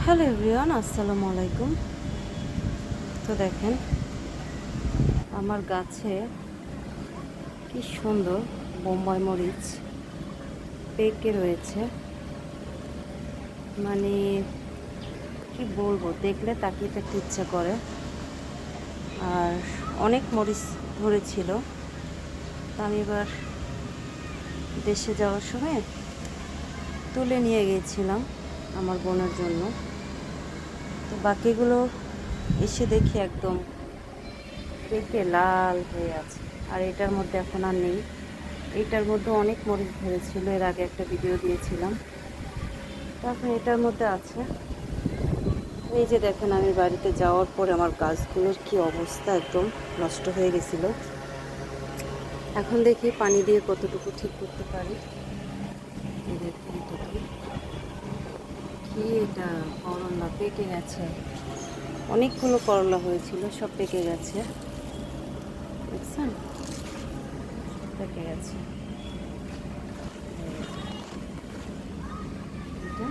Hello everyone, আসসালামু আলাইকুম। তো দেখেন আমার গাছে কি সুন্দর বোম্বাই মরিচ পেকে রয়েছে। মানে কি বলবো, দেখলে তাকিয়ে থাকতে ইচ্ছা করে। আর অনেক মরিচ ধরেছিল, তা আমি এবার দেশে যাওয়ার সময় তুলে নিয়ে গিয়েছিলাম আমার বোনের জন্য। তো বাকিগুলো এসে দেখি একদম পেকে লাল হয়ে আছে। আর এটার মধ্যে এখন আর নেই। এইটার মধ্যে অনেক মরিচ ধরেছিল, এর আগে একটা ভিডিও দিয়েছিলাম। তারপর এটার মধ্যে আছে। এই যে দেখেন, আমি বাড়িতে যাওয়ার পরে আমার গাছগুলোর কি অবস্থা, একদম নষ্ট হয়ে গেছিল। এখন দেখি পানি দিয়ে কতটুকু ঠিক করতে পারি। এই দেখেন, এটা কি কি এটা করলা পেকে গেছে। অনেকগুলো করলা হয়েছিল, সব পেকে গেছে। দেখছেন, পেকে গেছে। এটা